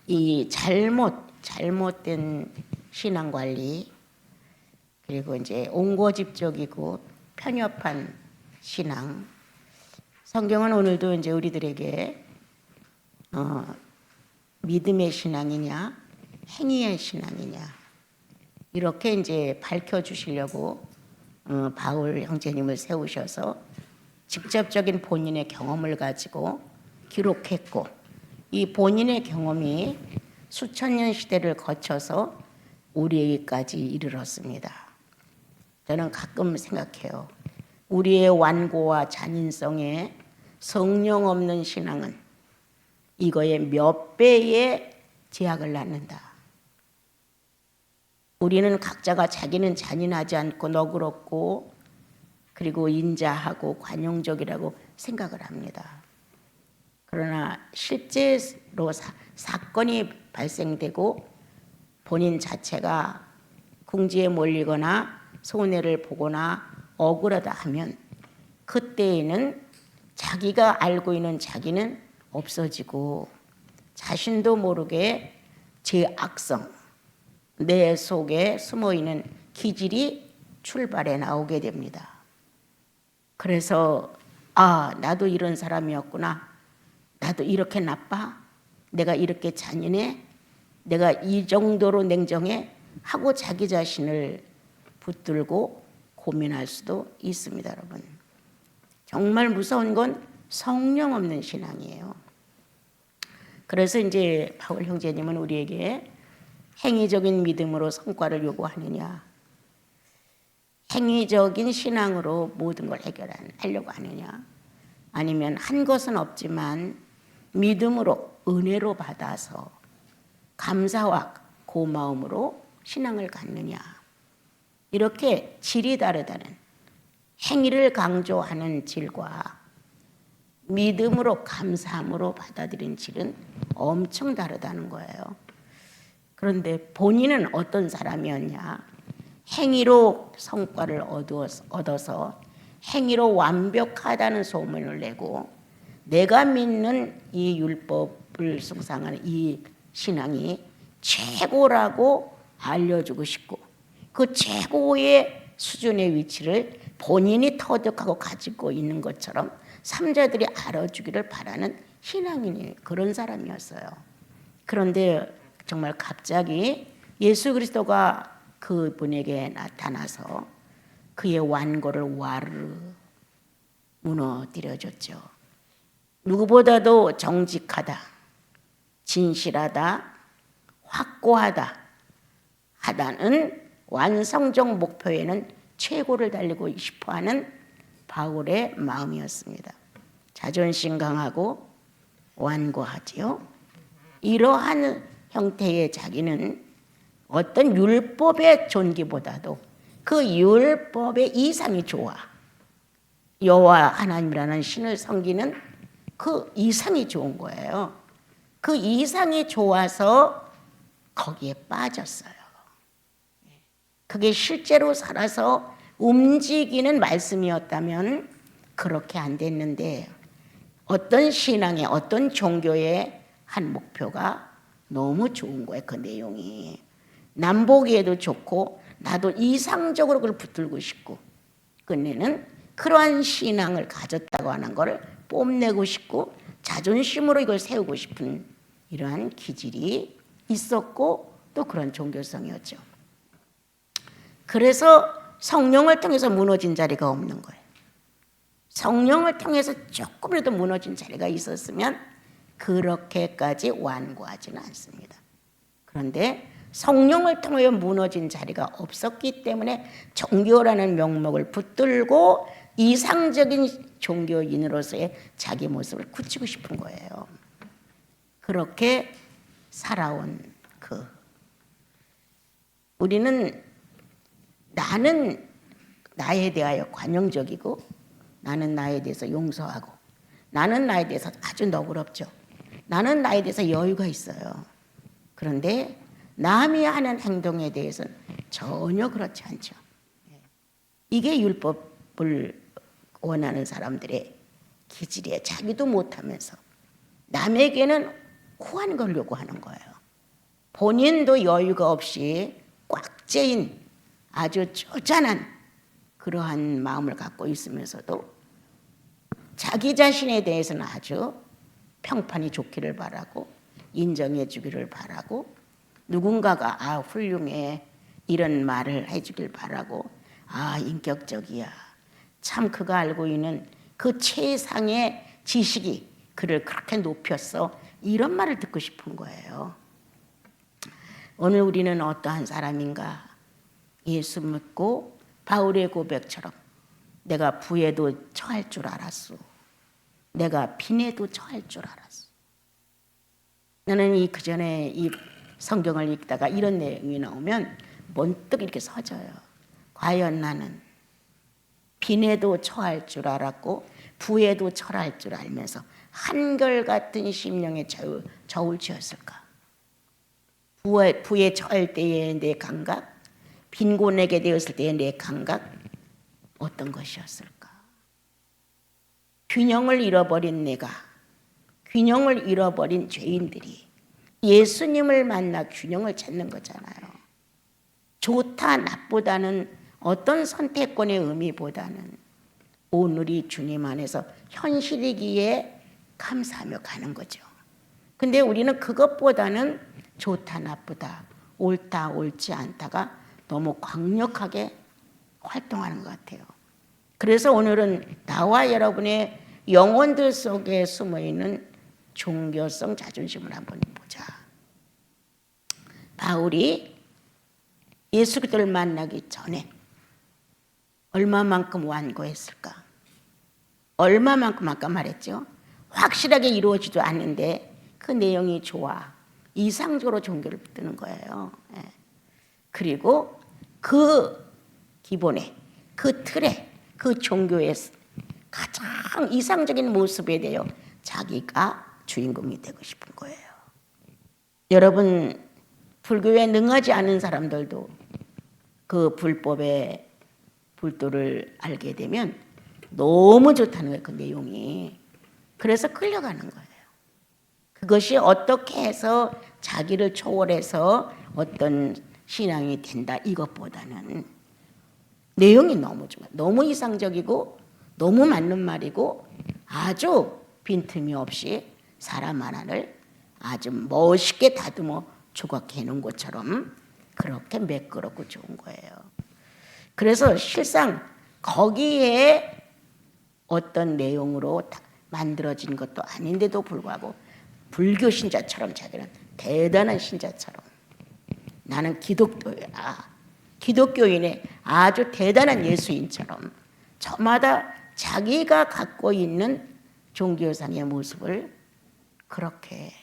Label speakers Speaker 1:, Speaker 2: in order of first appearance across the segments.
Speaker 1: 이 잘못된 신앙 관리, 그리고 이제 옹고집적이고 편협한 신앙. 성경은 오늘도 이제 우리들에게 믿음의 신앙이냐, 행위의 신앙이냐, 이렇게 이제 밝혀주시려고 바울 형제님을 세우셔서 직접적인 본인의 경험을 가지고 기록했고, 이 본인의 경험이 수천 년 시대를 거쳐서 우리에게까지 이르렀습니다. 저는 가끔 생각해요. 우리의 완고와 잔인성에 성령 없는 신앙은 이거에 몇 배의 제약을 낳는다. 우리는 각자가 자기는 잔인하지 않고 너그럽고 그리고 인자하고 관용적이라고 생각을 합니다. 그러나 실제로 사건이 발생되고 본인 자체가 궁지에 몰리거나 손해를 보거나 억울하다 하면 그때에는 자기가 알고 있는 자기는 없어지고 자신도 모르게 제 악성, 내 속에 숨어있는 기질이 출발해 나오게 됩니다. 그래서 나도 이런 사람이었구나. 나도 이렇게 나빠? 내가 이렇게 잔인해? 내가 이 정도로 냉정해? 하고 자기 자신을 붙들고 고민할 수도 있습니다, 여러분. 정말 무서운 건 성령 없는 신앙이에요. 그래서 이제 바울 형제님은 우리에게 행위적인 믿음으로 성과를 요구하느냐, 행위적인 신앙으로 모든 걸 해결하려고 하느냐, 아니면 한 것은 없지만 믿음으로 은혜로 받아서 감사와 고마움으로 신앙을 갖느냐, 이렇게 질이 다르다는, 행위를 강조하는 질과 믿음으로 감사함으로 받아들인 질은 엄청 다르다는 거예요. 그런데 본인은 어떤 사람이었냐? 행위로 성과를 얻어서 행위로 완벽하다는 소문을 내고 내가 믿는 이 율법을 숭상하는 이 신앙이 최고라고 알려주고 싶고 그 최고의 수준의 위치를 본인이 터득하고 가지고 있는 것처럼 삼자들이 알아주기를 바라는 신앙인이 그런 사람이었어요. 그런데 정말 갑자기 예수 그리스도가 그분에게 나타나서 그의 완고를 와르르 무너뜨려줬죠. 누구보다도 정직하다, 진실하다, 확고하다 하다는 완성적 목표에는 최고를 달리고 싶어하는 바울의 마음이었습니다. 자존심 강하고 완고하지요. 이러한 형태의 자기는 어떤 율법의 존귀보다도 그 율법의 이상이 좋아. 여호와 하나님이라는 신을 섬기는 그 이상이 좋은 거예요. 그 이상이 좋아서 거기에 빠졌어요. 그게 실제로 살아서 움직이는 말씀이었다면 그렇게 안 됐는데 어떤 신앙의 어떤 종교의 한 목표가 너무 좋은 거예요. 그 내용이 남 보기에도 좋고 나도 이상적으로 그걸 붙들고 싶고 끝내는 그러한 신앙을 가졌다고 하는 걸 뽐내고 싶고 자존심으로 이걸 세우고 싶은 이러한 기질이 있었고 또 그런 종교성이었죠. 그래서 성령을 통해서 무너진 자리가 없는 거예요. 성령을 통해서 조금이라도 무너진 자리가 있었으면 그렇게까지 완고하지는 않습니다. 그런데 성령을 통해 무너진 자리가 없었기 때문에 종교라는 명목을 붙들고 이상적인 종교인으로서의 자기 모습을 굳히고 싶은 거예요. 그렇게 살아온 우리는 나는 나에 대하여 관용적이고 나는 나에 대해서 용서하고 나는 나에 대해서 아주 너그럽죠. 나는 나에 대해서 여유가 있어요. 그런데 남이 하는 행동에 대해서는 전혀 그렇지 않죠. 이게 율법을 원하는 사람들의 기질이에요. 자기도 못하면서 남에게는 후한 걸 요구하는 거예요. 본인도 여유가 없이 꽉 채인 아주 쪼잔한 그러한 마음을 갖고 있으면서도 자기 자신에 대해서는 아주 평판이 좋기를 바라고 인정해 주기를 바라고 누군가가 훌륭해 이런 말을 해주길 바라고 인격적이야 참 그가 알고 있는 그 최상의 지식이 그를 그렇게 높였어 이런 말을 듣고 싶은 거예요. 오늘 우리는 어떠한 사람인가? 예수 믿고 바울의 고백처럼 내가 부에도 처할 줄 알았소. 내가 빈에도 처할 줄 알았소. 나는 그전에 이 성경을 읽다가 이런 내용이 나오면 번뜩 이렇게 서져요. 과연 나는 빈에도 처할 줄 알았고 부에도 처할 줄 알면서 한결같은 심령의 저울 지었을까? 부에 처할 때의 내 감각, 빈곤하게 되었을 때의 내 감각 어떤 것이었을까? 균형을 잃어버린 내가, 균형을 잃어버린 죄인들이 예수님을 만나 균형을 찾는 거잖아요. 좋다 나쁘다는 어떤 선택권의 의미보다는 오늘이 주님 안에서 현실이기에 감사하며 가는 거죠. 근데 우리는 그것보다는 좋다 나쁘다 옳다 옳지 않다가 너무 강력하게 활동하는 것 같아요. 그래서 오늘은 나와 여러분의 영혼들 속에 숨어있는 종교성 자존심을 한번 보자. 바울이 예수 그리스도를 만나기 전에 얼마만큼 완고했을까? 얼마만큼 아까 말했죠. 확실하게 이루어지도 않는데 그 내용이 좋아. 이상적으로 종교를 붙드는 거예요. 그리고 그 기본에, 그 틀에, 그 종교의 가장 이상적인 모습에 대해 자기가 주인공이 되고 싶은 거예요. 여러분, 불교에 능하지 않은 사람들도 그 불법의 불도를 알게 되면 너무 좋다는 거예요. 그 내용이. 그래서 끌려가는 거예요. 그것이 어떻게 해서 자기를 초월해서 어떤 신앙이 된다 이것보다는 내용이 너무 좋아요. 너무 이상적이고 너무 맞는 말이고 아주 빈틈이 없이 사람 하나를 아주 멋있게 다듬어 조각해 놓은 것처럼 그렇게 매끄럽고 좋은 거예요. 그래서 실상 거기에 어떤 내용으로 만들어진 것도 아닌데도 불구하고 불교 신자처럼 자기는 대단한 신자처럼 나는 기독교야. 기독교인의 아주 대단한 예수인처럼 저마다 자기가 갖고 있는 종교상의 모습을 그렇게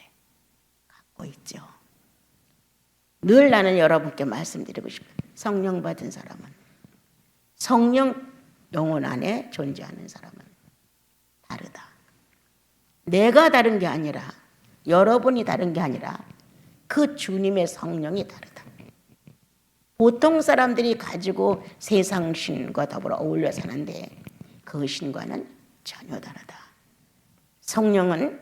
Speaker 1: 갖고 있죠. 늘 나는 여러분께 말씀드리고 싶어요. 성령 받은 사람은 성령 영혼 안에 존재하는 사람은 다르다. 내가 다른 게 아니라 여러분이 다른 게 아니라 그 주님의 성령이 다르다. 보통 사람들이 가지고 세상 신과 더불어 어울려 사는데 그 신과는 전혀 다르다. 성령은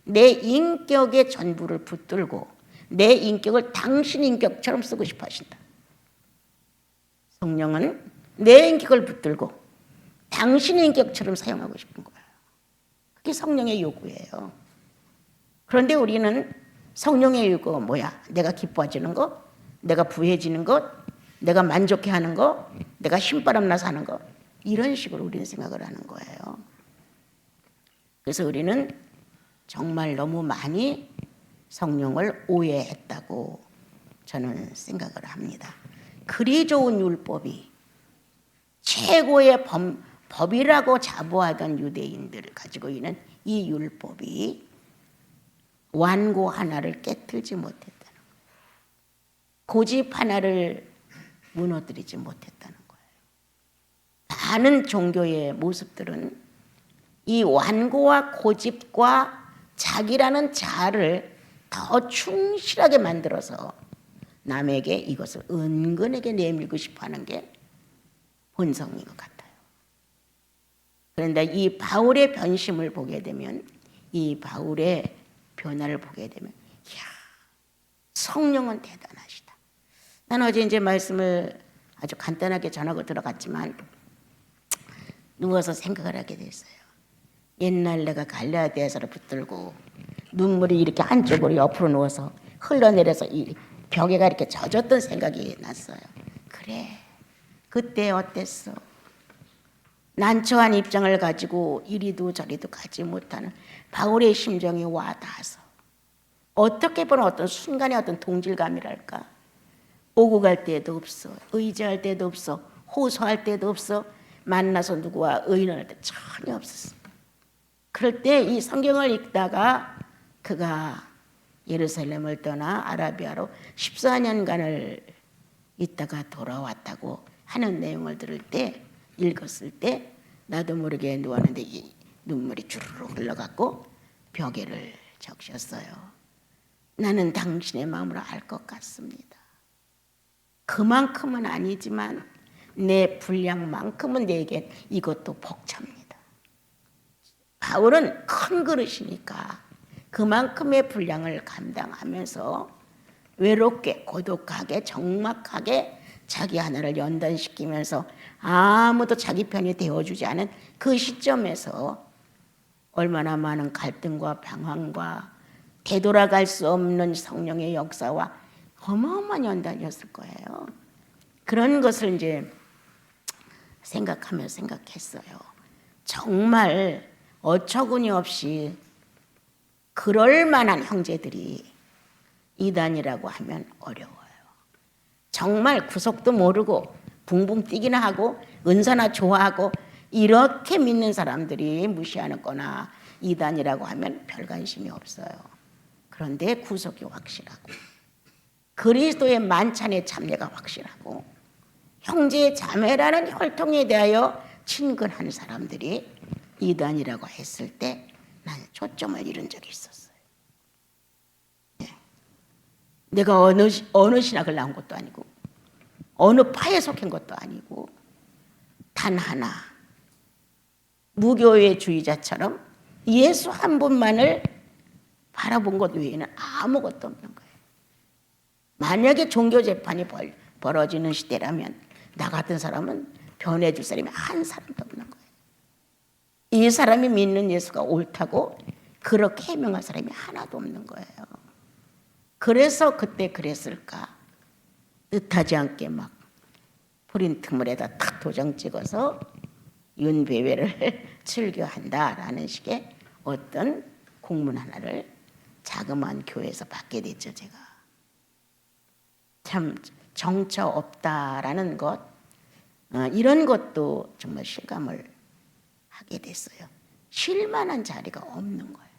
Speaker 1: 내 인격의 전부를 붙들고 내 인격을 당신 인격처럼 쓰고 싶어 하신다. 성령은 내 인격을 붙들고 당신의 인격처럼 사용하고 싶은 거예요. 그게 성령의 요구예요. 그런데 우리는 성령의 요구가 뭐야? 내가 기뻐지는 거? 내가 부해지는 것? 내가 만족해하는 거? 내가 신바람 나서 하는 거? 이런 식으로 우리는 생각을 하는 거예요. 그래서 우리는 정말 너무 많이 성령을 오해했다고 저는 생각을 합니다. 그리 좋은 율법이 최고의 법이라고 자부하던 유대인들을 가지고 있는 이 율법이 완고 하나를 깨트리지 못했다는 거예요. 고집 하나를 무너뜨리지 못했다는 거예요. 많은 종교의 모습들은 이 완고와 고집과 자기라는 자아를 더 충실하게 만들어서 남에게 이것을 은근하게 내밀고 싶어하는 게 본성인 것 같아요. 그런데 이 바울의 변심을 보게 되면 이 바울의 변화를 보게 되면 성령은 대단하시다. 난 어제 이제 말씀을 아주 간단하게 전하고 들어갔지만 누워서 생각을 하게 됐어요. 옛날 내가 갈라디아서를 붙들고 눈물이 이렇게 한쪽으로 옆으로 누워서 흘러내려서 이 벽에가 이렇게 젖었던 생각이 났어요. 그래, 그때 어땠어? 난처한 입장을 가지고 이리도 저리도 가지 못하는 바울의 심정이 와 닿아서 어떻게 보면 어떤 순간의 어떤 동질감이랄까, 오고 갈 때도 없어, 의지할 때도 없어, 호소할 때도 없어, 만나서 누구와 의논할 때 전혀 없었어. 그럴 때 이 성경을 읽다가 그가 예루살렘을 떠나 아라비아로 14년간을 있다가 돌아왔다고 하는 내용을 들을 때, 읽었을 때 나도 모르게 누웠는데 이 눈물이 주르르 흘러갔고 벽에를 적셨어요. 나는 당신의 마음을 알 것 같습니다. 그만큼은 아니지만 내 분량만큼은 내겐 이것도 벅찹니다. 바울은 큰 그릇이니까 그만큼의 분량을 감당하면서 외롭게 고독하게 적막하게 자기 하나를 연단시키면서 아무도 자기 편이 되어주지 않은 그 시점에서 얼마나 많은 갈등과 방황과 되돌아갈 수 없는 성령의 역사와 어마어마한 연단이었을 거예요. 그런 것을 이제 생각했어요. 정말 어처구니 없이 그럴 만한 형제들이 이단이라고 하면 어려워요. 정말 구속도 모르고 붕붕 뛰기나 하고 은사나 좋아하고 이렇게 믿는 사람들이 무시하는 거나 이단이라고 하면 별 관심이 없어요. 그런데 구속이 확실하고 그리스도의 만찬의 참여가 확실하고 형제 자매라는 혈통에 대하여 친근한 사람들이 이단이라고 했을 때 난 초점을 잃은 적이 있었어요. 내가 어느 신학을 나온 것도 아니고 어느 파에 속한 것도 아니고 단 하나 무교의 주의자처럼 예수 한 분만을 바라본 것 외에는 아무것도 없는 거예요. 만약에 종교 재판이 벌어지는 시대라면 나 같은 사람은 변해줄 사람이 한 사람도 없는 거예요. 이 사람이 믿는 예수가 옳다고 그렇게 해명할 사람이 하나도 없는 거예요. 그래서 그때 그랬을까? 뜻하지 않게 막 프린트물에다 탁 도장 찍어서 윤배회를 즐겨한다라는 식의 어떤 공문 하나를 자그마한 교회에서 받게 됐죠. 제가 참 정처 없다라는 것, 이런 것도 정말 실감을 하게 됐어요. 쉴 만한 자리가 없는 거예요.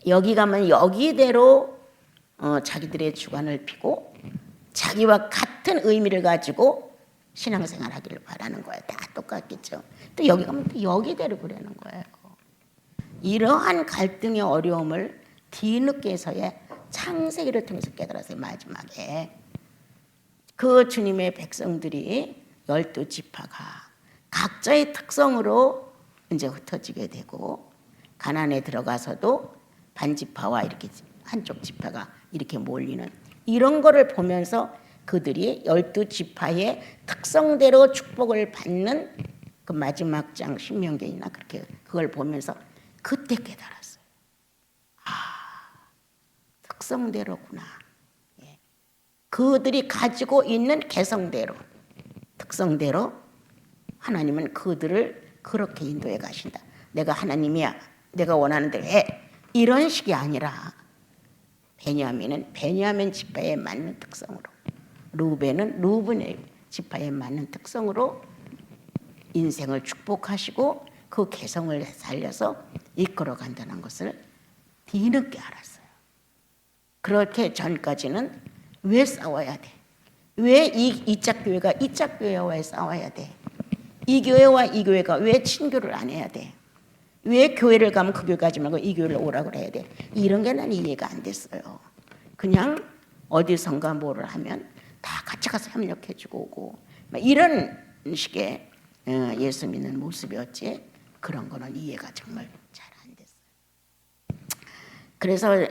Speaker 1: 여기 가면 여기대로 자기들의 주관을 피고 자기와 같은 의미를 가지고 신앙생활 하기를 바라는 거예요. 다 똑같겠죠. 또 여기 가면 또 여기대로 그러는 거예요. 이러한 갈등의 어려움을 뒤늦게서야 창세기를 통해서 깨달았어요. 마지막에 그 주님의 백성들이 12지파가 각자의 특성으로 이제 흩어지게 되고 가나안에 들어가서도 반지파와 이렇게 한쪽 지파가 이렇게 몰리는 이런 거를 보면서 그들이 12지파의 특성대로 축복을 받는 그 마지막 장 신명기나 그렇게 그걸 보면서 그때 깨달았어요. 특성대로구나. 그들이 가지고 있는 개성대로 특성대로 하나님은 그들을 그렇게 인도해 가신다. 내가 하나님이야. 내가 원하는 대로 해. 이런 식이 아니라 베냐민은 베냐민 지파에 맞는 특성으로, 루벤은 루벤의 지파에 맞는 특성으로 인생을 축복하시고 그 개성을 살려서 이끌어 간다는 것을 뒤늦게 알았어요. 그렇게 전까지는 왜 싸워야 돼? 왜 이짝 교회가 이짝 교회와 싸워야 돼? 이 교회와 이 교회가 왜 친교를 안 해야 돼? 왜 교회를 가면 그 교회 가지 말고 이 교회를 오라고 해야 돼? 이런 게 난 이해가 안 됐어요. 그냥 어디선가 뭐를 하면 다 같이 가서 협력해주고 오고 이런 식의 예수 믿는 모습이었지 그런 거는 이해가 정말 잘 안 됐어요. 그래서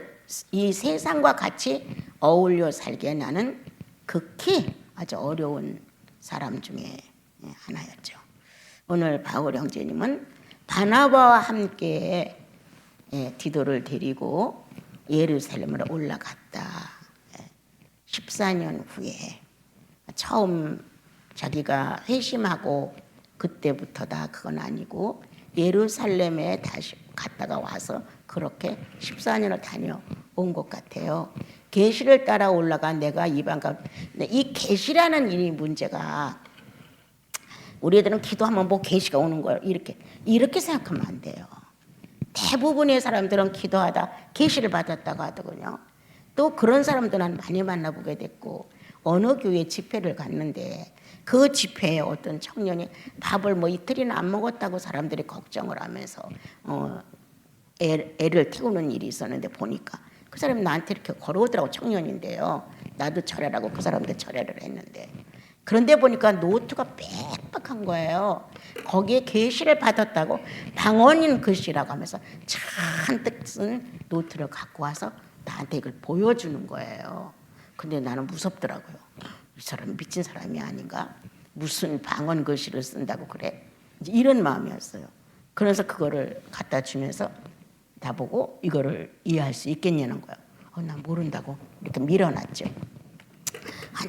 Speaker 1: 이 세상과 같이 어울려 살기에 나는 극히 아주 어려운 사람 중에 하나였죠. 오늘 바울 형제님은 바나바와 함께 디도를 데리고 예루살렘으로 올라갔다. 14년 후에 처음 자기가 회심하고 그때부터다 그건 아니고 예루살렘에 다시 갔다가 와서 그렇게 14년을 다녀온 것 같아요. 계시를 따라 올라가 내가 이방가 이 계시라는 이 문제가 우리들은 기도하면 뭐 계시가 오는 걸 이렇게 생각하면 안 돼요. 대부분의 사람들은 기도하다 계시를 받았다고 하더군요. 또 그런 사람들은 많이 만나보게 됐고 어느 교회 집회를 갔는데 그 집회에 어떤 청년이 밥을 뭐 이틀이나 안 먹었다고 사람들이 걱정을 하면서 애를 태우는 일이 있었는데 보니까 그 사람이 나한테 이렇게 걸어오더라고. 청년인데요. 나도 철회라고 그 사람도 철회를 했는데 그런데 보니까 노트가 빽빽한 거예요. 거기에 계시를 받았다고 방언인 글씨라고 하면서 잔뜩 쓴 노트를 갖고 와서 나한테 이걸 보여주는 거예요. 근데 나는 무섭더라고요. 이 사람 미친 사람이 아닌가? 무슨 방언 글씨를 쓴다고 그래? 이런 마음이었어요. 그래서 그거를 갖다 주면서 나보고 이거를 이해할 수 있겠냐는 거예요. 나 모른다고 이렇게 밀어놨죠.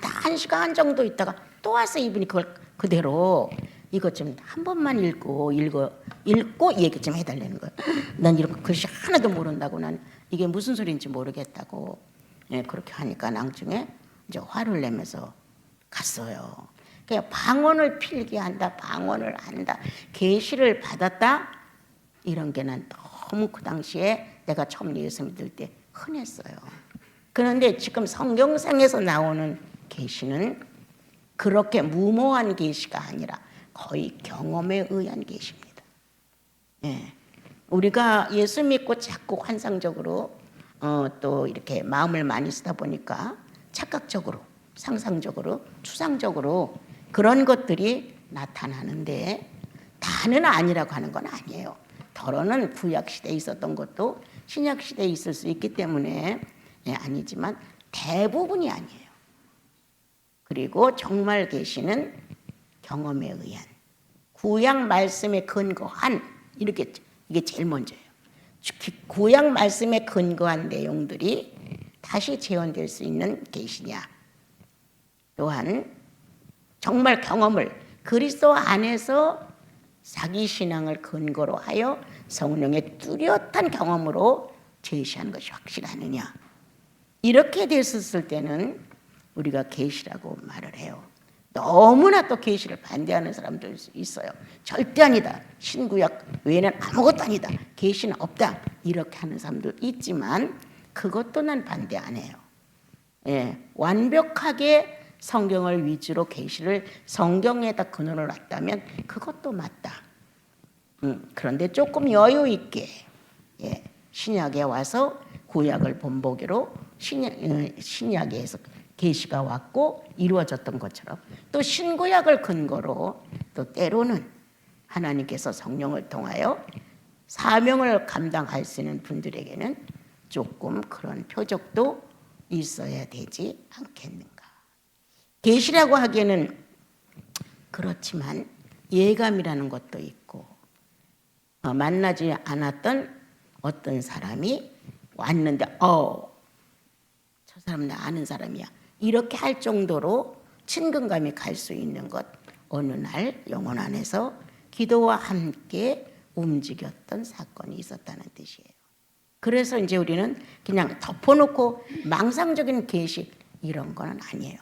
Speaker 1: 한 시간 정도 있다가 또 와서 이분이 그걸 그대로 이거 좀 한 번만 읽고 얘기 좀 해달라는 거예요. 난 이런 글씨 하나도 모른다고 난 이게 무슨 소리인지 모르겠다고 그렇게 하니까 나중에 이제 화를 내면서 갔어요. 그냥 방언을 필기한다, 방언을 한다, 계시를 받았다 이런 게 난 너무 그 당시에 내가 처음 예수 믿을 때 흔했어요. 그런데 지금 성경상에서 나오는 계시는 그렇게 무모한 계시가 아니라 거의 경험에 의한 계시입니다. 우리가 예수 믿고 자꾸 환상적으로 또 이렇게 마음을 많이 쓰다 보니까 착각적으로, 상상적으로, 추상적으로 그런 것들이 나타나는데 다는 아니라고 하는 건 아니에요. 더러는 구약 시대에 있었던 것도 신약 시대에 있을 수 있기 때문에 아니지만 대부분이 아니에요. 그리고 정말 계시는 경험에 의한 구약 말씀에 근거한 이게 제일 먼저예요. 구약 말씀에 근거한 내용들이 다시 재현될 수 있는 계시냐. 또한 정말 경험을 그리스도 안에서 자기 신앙을 근거로 하여 성령의 뚜렷한 경험으로 제시하는 것이 확실하느냐. 이렇게 됐었을 때는 우리가 계시라고 말을 해요. 너무나 또 계시를 반대하는 사람들 있어요. 절대 아니다. 신구약 외에는 아무것도 아니다. 계시는 없다. 이렇게 하는 사람도 있지만 그것도 난 반대 안 해요. 완벽하게 성경을 위주로 계시를 성경에다 근원을 놨다면 그것도 맞다. 그런데 조금 여유 있게 신약에 와서 구약을 본보기로 신약에서 계시가 왔고 이루어졌던 것처럼 또 신구약을 근거로 또 때로는 하나님께서 성령을 통하여 사명을 감당할 수 있는 분들에게는 조금 그런 표적도 있어야 되지 않겠는가. 계시라고 하기에는 그렇지만 예감이라는 것도 있고 만나지 않았던 어떤 사람이 왔는데 저 사람 나 아는 사람이야 이렇게 할 정도로 친근감이 갈 수 있는 것 어느 날 영혼 안에서 기도와 함께 움직였던 사건이 있었다는 뜻이에요. 그래서 이제 우리는 그냥 덮어놓고 망상적인 계시 이런 거는 아니에요.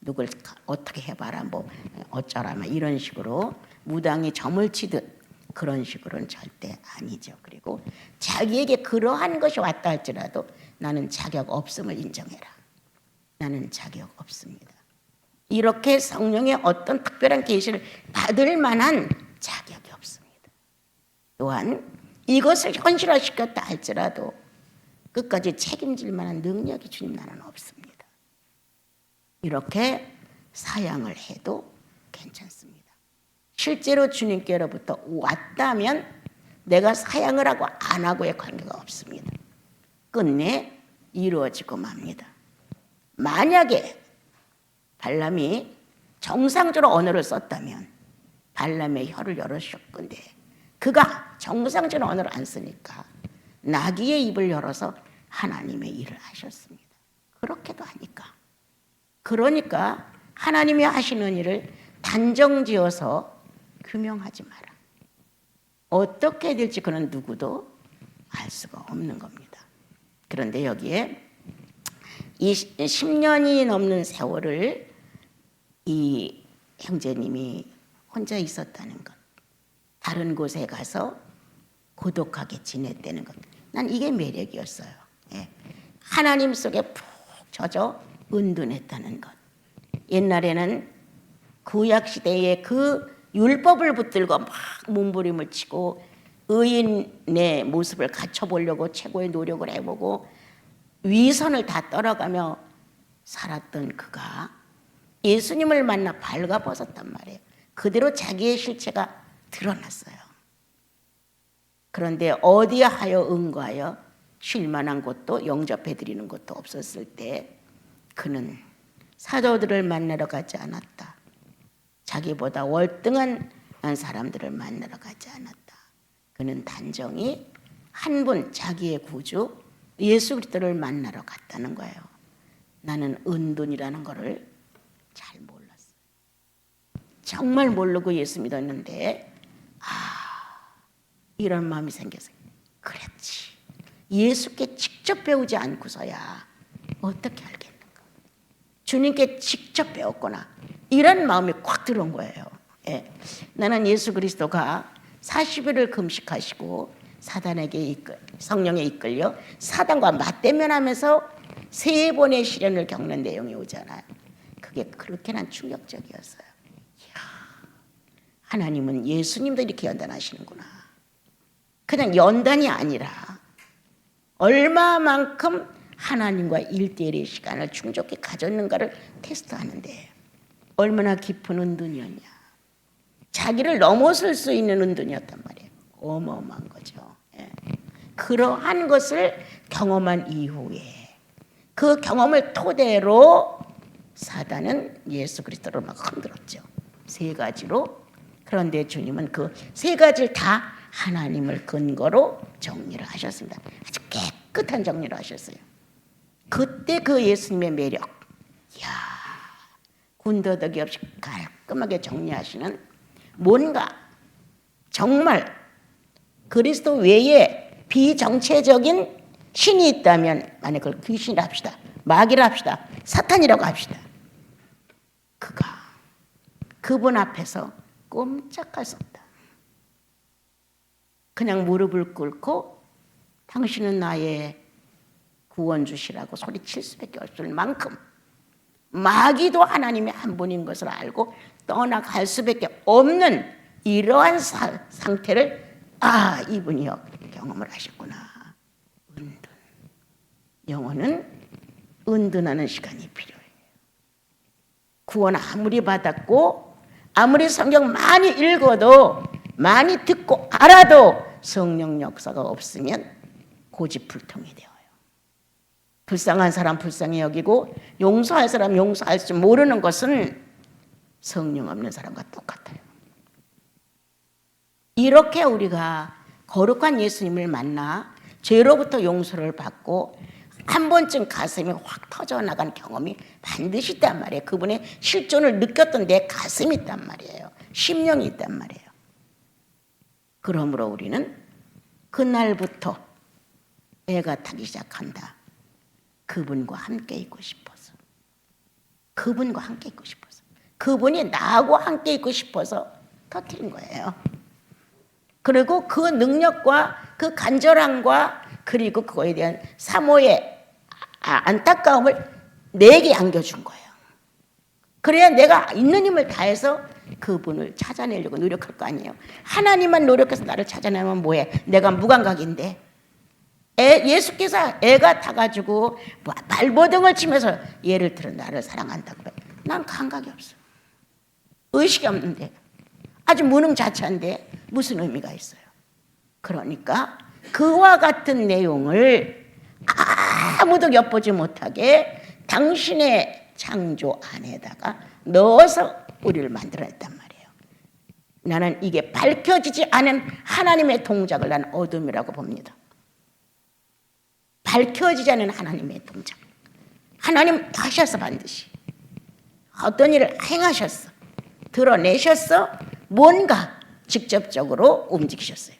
Speaker 1: 누굴 어떻게 해봐라 뭐 어쩌라 막 이런 식으로 무당이 점을 치듯 그런 식으로는 절대 아니죠. 그리고 자기에게 그러한 것이 왔다 할지라도 나는 자격 없음을 인정해라. 나는 자격 없습니다. 이렇게 성령의 어떤 특별한 계시를 받을 만한 자격이 없습니다. 또한 이것을 현실화시켰다 할지라도 끝까지 책임질 만한 능력이 주님 나라는 없습니다. 이렇게 사양을 해도 괜찮습니다. 실제로 주님께로부터 왔다면 내가 사양을 하고 안 하고의 관계가 없습니다. 끝내 이루어지고 맙니다. 만약에 발람이 정상적으로 언어를 썼다면 발람의 혀를 열으실 건데 그가 정상적인 언어를 안 쓰니까 나귀의 입을 열어서 하나님의 일을 하셨습니다. 그렇게도 하니까. 그러니까 하나님이 하시는 일을 단정지어서 규명하지 마라. 어떻게 될지 그는 누구도 알 수가 없는 겁니다. 그런데 여기에 이 10년이 넘는 세월을 이 형제님이 혼자 있었다는 것, 다른 곳에 가서 고독하게 지냈다는 것, 난 이게 매력이었어요. 예. 하나님 속에 푹 젖어 은둔했다는 것. 옛날에는 구약 시대에 그 율법을 붙들고 막 몸부림을 치고 의인의 모습을 갖춰보려고 최고의 노력을 해보고 위선을 다 떨어가며 살았던 그가 예수님을 만나 발가벗었단 말이에요. 그대로 자기의 실체가 드러났어요. 그런데 어디하여 응거하여 쉴 만한 곳도 영접해 드리는 곳도 없었을 때 그는 사도들을 만나러 가지 않았다. 자기보다 월등한 사람들을 만나러 가지 않았다. 그는 단정히 한 분 자기의 구주 예수 그리스도를 만나러 갔다는 거예요. 나는 은둔이라는 것을 잘 몰랐어요. 정말 모르고 예수 믿었는데 이런 마음이 생겼어요. 그렇지. 예수께 직접 배우지 않고서야 어떻게 알겠는가. 주님께 직접 배웠구나. 이런 마음이 꽉 들어온 거예요. 예. 나는 예수 그리스도가 40일을 금식하시고 성령에 이끌려 사단과 맞대면하면서 3번의 시련을 겪는 내용이 오잖아요. 그게 그렇게 난 충격적이었어요. 이야, 하나님은 예수님도 이렇게 연단하시는구나. 그냥 연단이 아니라 얼마만큼 하나님과 1대1의 시간을 충족히 가졌는가를 테스트하는데 얼마나 깊은 은둔이었냐. 자기를 넘어설 수 있는 은둔이었단 말이에요. 어마어마한 거죠. 예. 그러한 것을 경험한 이후에 그 경험을 토대로 사단은 예수 그리스도를 막 흔들었죠. 3가지로. 그런데 주님은 그 3가지를 다 하나님을 근거로 정리를 하셨습니다. 아주 깨끗한 정리를 하셨어요. 그때 그 예수님의 매력, 이야, 군더더기 없이 깔끔하게 정리하시는 뭔가 정말 그리스도 외에 비정체적인 신이 있다면 만약 그걸 귀신이라 합시다. 마귀라 합시다. 사탄이라고 합시다. 그분 앞에서 꼼짝할 수 없다. 그냥 무릎을 꿇고 당신은 나의 구원주시라고 소리칠 수밖에 없을 만큼 마귀도 하나님의 한 분인 것을 알고 떠나갈 수밖에 없는 이러한 상태를 이분이요 경험을 하셨구나. 은둔. 영혼은 은둔하는 시간이 필요해요. 구원 아무리 받았고 아무리 성경 많이 읽어도 많이 듣고 알아도 성령 역사가 없으면 고집불통이 되어요. 불쌍한 사람 불쌍히 여기고 용서할 사람 용서할 줄 모르는 것은 성령 없는 사람과 똑같아요. 이렇게 우리가 거룩한 예수님을 만나 죄로부터 용서를 받고 한 번쯤 가슴이 확 터져나간 경험이 반드시 있단 말이에요. 그분의 실존을 느꼈던 내 가슴이 있단 말이에요. 심령이 있단 말이에요. 그러므로 우리는 그날부터 애가 타기 시작한다. 그분과 함께 있고 싶어서. 그분과 함께 있고 싶어서. 그분이 나하고 함께 있고 싶어서 터뜨린 거예요. 그리고 그 능력과 그 간절함과 그리고 그거에 대한 사모의 안타까움을 내게 안겨준 거예요. 그래야 내가 있는 힘을 다해서 그분을 찾아내려고 노력할 거 아니에요. 하나님만 노력해서 나를 찾아내면 뭐해? 내가 무감각인데. 예수께서 애가 타가지고 발버둥을 치면서 예를 들어 나를 사랑한다고 해. 난 감각이 없어. 의식이 없는데. 아주 무능자차인데 무슨 의미가 있어요? 그러니까 그와 같은 내용을 아무도 엿보지 못하게 당신의 창조 안에다가 넣어서 우리를 만들어냈단 말이에요. 나는 이게 밝혀지지 않은 하나님의 동작을 나는 어둠이라고 봅니다. 밝혀지지 않은 하나님의 동작. 하나님 하셨어. 반드시 어떤 일을 행하셨어. 드러내셨어. 뭔가 직접적으로 움직이셨어요.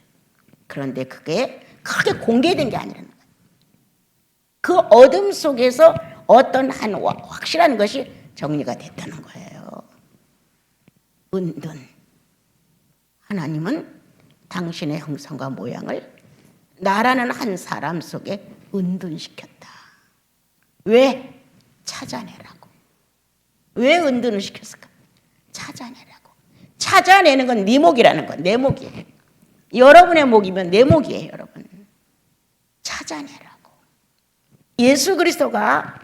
Speaker 1: 그런데 그게 크게 공개된 게 아니라는 거예요. 그 어둠 속에서 어떤 한 확실한 것이 정리가 됐다는 거예요. 은둔. 하나님은 당신의 형상과 모양을 나라는 한 사람 속에 은둔시켰다. 왜? 찾아내라고. 왜 은둔을 시켰을까? 찾아내라고. 찾아내는 건 네 목이라는 건 내 목이에요. 여러분의 목이면 내 목이에요, 여러분. 찾아내라고. 예수 그리스도가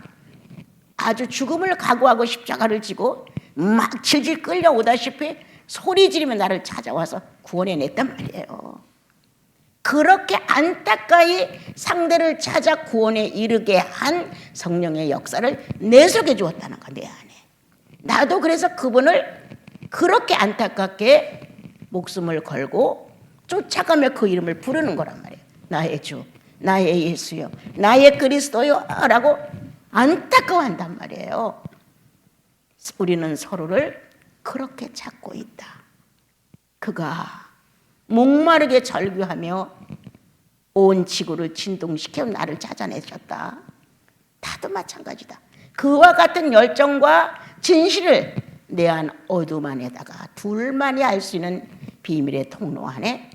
Speaker 1: 아주 죽음을 각오하고 십자가를 지고 막 질질 끌려오다시피 소리 지르며 나를 찾아와서 구원해냈단 말이에요. 그렇게 안타까이 상대를 찾아 구원에 이르게 한 성령의 역사를 내 속에 주었다는 거야, 내 안에. 나도 그래서 그분을 그렇게 안타깝게 목숨을 걸고 쫓아가며 그 이름을 부르는 거란 말이에요. 나의 주, 나의 예수요, 나의 그리스도요 라고 안타까워한단 말이에요. 우리는 서로를 그렇게 찾고 있다. 그가 목마르게 절규하며 온 지구를 진동시켜 나를 찾아내셨다. 나도 마찬가지다. 그와 같은 열정과 진실을 내 안 어둠 안에다가 둘만이 알 수 있는 비밀의 통로 안에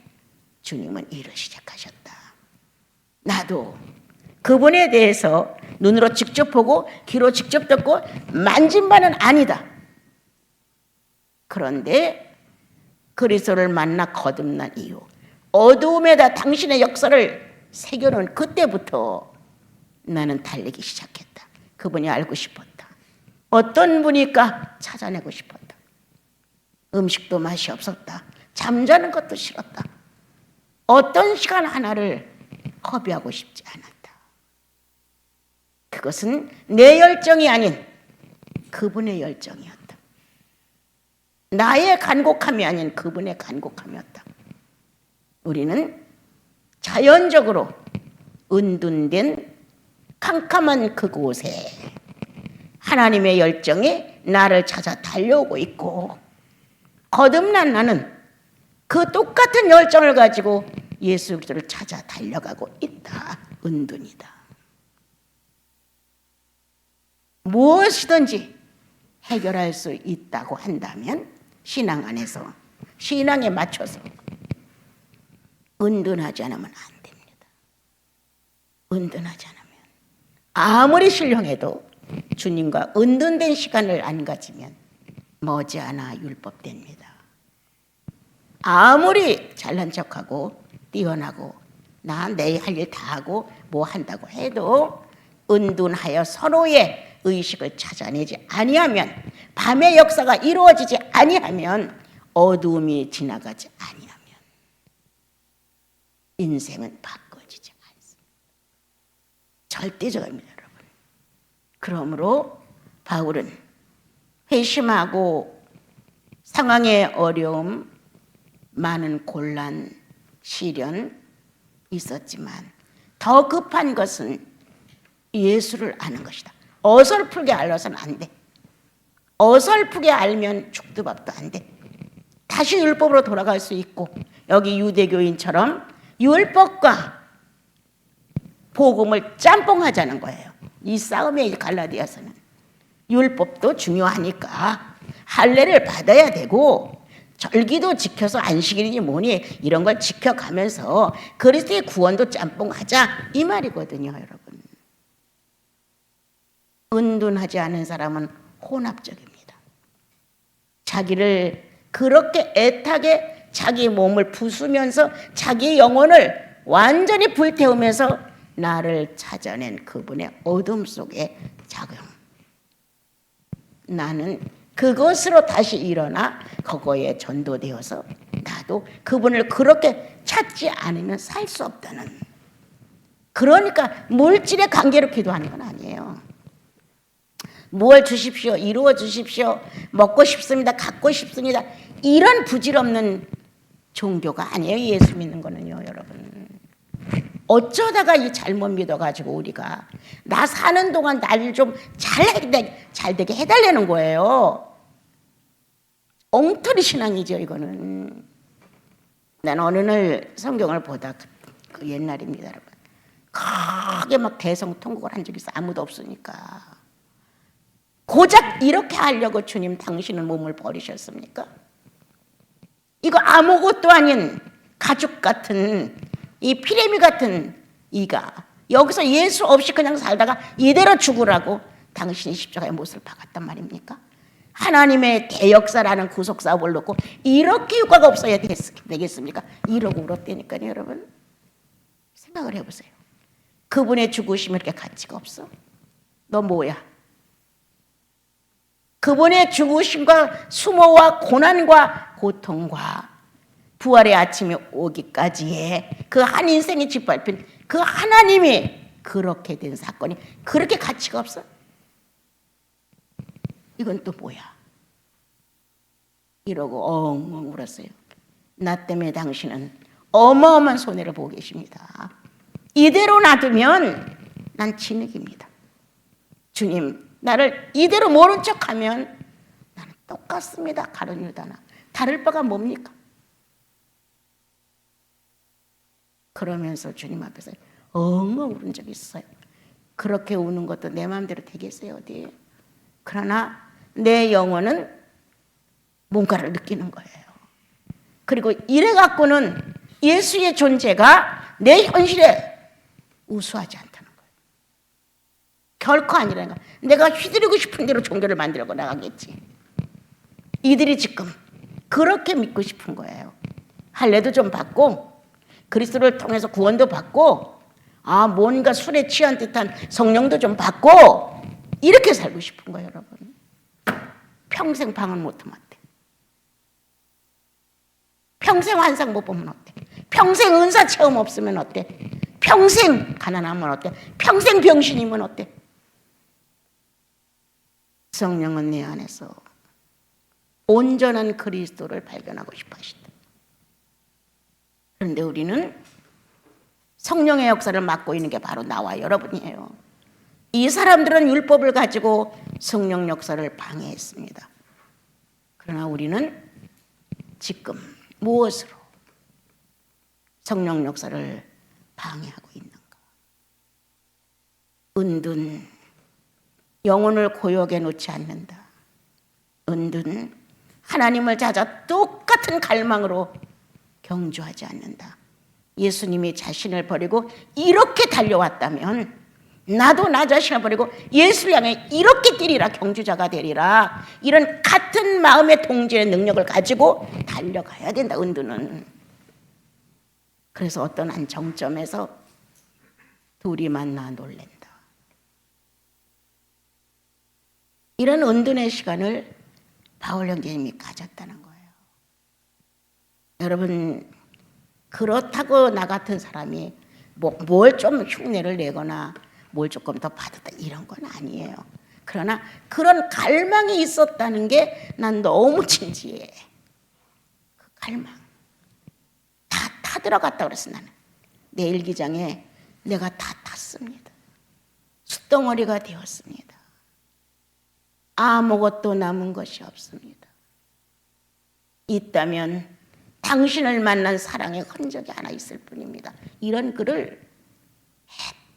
Speaker 1: 주님은 일을 시작하셨다. 나도 그분에 대해서 눈으로 직접 보고 귀로 직접 듣고 만진 바는 아니다. 그런데 그리스도를 만나 거듭난 이후 어두움에다 당신의 역사를 새겨놓은 그때부터 나는 달리기 시작했다. 그분이 알고 싶었다. 어떤 분일까 찾아내고 싶었다. 음식도 맛이 없었다. 잠자는 것도 싫었다. 어떤 시간 하나를 허비하고 싶지 않았다. 그것은 내 열정이 아닌 그분의 열정이었다. 나의 간곡함이 아닌 그분의 간곡함이었다. 우리는 자연적으로 은둔된 캄캄한 그곳에 하나님의 열정이 나를 찾아 달려오고 있고, 거듭난 나는 그 똑같은 열정을 가지고 예수 그리스도를 찾아 달려가고 있다. 은둔이다. 무엇이든지 해결할 수 있다고 한다면 신앙 안에서 신앙에 맞춰서 은둔하지 않으면 안 됩니다. 은둔하지 않으면 아무리 신령해도 주님과 은둔된 시간을 안 가지면 머지않아 율법됩니다. 아무리 잘난 척하고 뛰어나고 나 내 할 일 다 하고 뭐 한다고 해도 은둔하여 서로의 의식을 찾아내지 아니하면, 밤의 역사가 이루어지지 아니하면, 어두움이 지나가지 아니하면 인생은 바꿔지지 않습니다. 절대적입니다, 여러분. 그러므로 바울은 회심하고 상황의 어려움, 많은 곤란, 시련 있었지만 더 급한 것은 예수를 아는 것이다. 어설프게 알아서는 안 돼. 어설프게 알면 죽도 밥도 안 돼. 다시 율법으로 돌아갈 수 있고, 여기 유대교인처럼 율법과 복음을 짬뽕하자는 거예요. 이 싸움의 갈라디아서는 율법도 중요하니까 할례를 받아야 되고 절기도 지켜서 안식일이니 뭐니 이런 걸 지켜가면서 그리스도의 구원도 짬뽕하자, 이 말이거든요, 여러분. 은둔하지 않은 사람은 혼합적입니다. 자기를 그렇게 애타게 자기 몸을 부수면서 자기 영혼을 완전히 불태우면서 나를 찾아낸 그분의 어둠 속의 작용. 나는 그것으로 다시 일어나 그거에 전도되어서 나도 그분을 그렇게 찾지 않으면 살 수 없다는 그러니까 물질의 관계로 기도하는 건 아니에요. 무엇 주십시오, 이루어 주십시오, 먹고 싶습니다, 갖고 싶습니다, 이런 부질없는 종교가 아니에요. 예수 믿는 거는요, 여러분. 어쩌다가 이 잘못 믿어가지고 우리가 나 사는 동안 나를 좀 잘 되게 해달라는 거예요. 엉터리 신앙이죠, 이거는. 난 어느 날 성경을 보다, 그 옛날입니다, 여러분. 크게 막 대성통곡을 한 적이 있어. 아무도 없으니까. 고작 이렇게 하려고 주님 당신은 몸을 버리셨습니까? 이거 아무것도 아닌 가죽 같은 이 피레미 같은 이가 여기서 예수 없이 그냥 살다가 이대로 죽으라고 당신이 십자가의 못을 박았단 말입니까? 하나님의 대역사라는 구속사업을 놓고 이렇게 효과가 없어야 되겠습니까? 이러고 울었다니까요, 여러분. 생각을 해보세요. 그분의 죽으심이 이렇게 가치가 없어? 너 뭐야? 그분의 죽으심과 수모와 고난과 고통과 부활의 아침이 오기까지의 그 한 인생이 짓밟힌 그 하나님이 그렇게 된 사건이 그렇게 가치가 없어? 이건 또 뭐야? 이러고 엉엉 울었어요. 나 때문에 당신은 어마어마한 손해를 보고 계십니다. 이대로 놔두면 난 진흙입니다. 주님, 나를 이대로 모른 척하면 나는 똑같습니다. 가룟 유다나. 다를 바가 뭡니까? 그러면서 주님 앞에서 엉엉 울은 적이 있어요. 그렇게 우는 것도 내 마음대로 되겠어요, 어디에? 그러나 내 영혼은 뭔가를 느끼는 거예요. 그리고 이래 갖고는 예수의 존재가 내 현실에 우수하지 않다는 거예요. 결코 아니라는 거예요. 내가 휘두르고 싶은 대로 종교를 만들고 나가겠지. 이들이 지금 그렇게 믿고 싶은 거예요. 할례도 좀 받고 그리스도를 통해서 구원도 받고 뭔가 술에 취한 듯한 성령도 좀 받고 이렇게 살고 싶은 거예요, 여러분. 평생 방언 못하면 어때? 평생 환상 못 보면 어때? 평생 은사 체험 없으면 어때? 평생 가난하면 어때? 평생 병신이면 어때? 성령은 내 안에서 온전한 그리스도를 발견하고 싶어 하신다. 그런데 우리는 성령의 역사를 맡고 있는 게 바로 나와 여러분이에요. 이 사람들은 율법을 가지고 성령 역사를 방해했습니다. 그러나 우리는 지금 무엇으로 성령 역사를 방해하고 있는가? 은둔, 영혼을 고역에 놓지 않는다. 은둔, 하나님을 찾아 똑같은 갈망으로 경주하지 않는다. 예수님이 자신을 버리고 이렇게 달려왔다면 나도 나 자신을 버리고 예수를 향해 이렇게 뛰리라, 경주자가 되리라. 이런 같은 마음의 동질의 능력을 가지고 달려가야 된다, 은둔은. 그래서 어떤 한 정점에서 둘이 만나 놀랜다. 이런 은둔의 시간을 바울 형제님이 가졌다는 거예요. 여러분, 그렇다고 나 같은 사람이 뭘 좀 흉내를 내거나 뭘 조금 더 받았다 이런 건 아니에요. 그러나 그런 갈망이 있었다는 게 난 너무 진지해. 그 갈망 다 타들어갔다 그랬어. 나는 내 일기장에 내가 다 탔습니다. 숫덩어리가 되었습니다. 아무것도 남은 것이 없습니다. 있다면 당신을 만난 사랑의 흔적이 하나 있을 뿐입니다. 이런 글을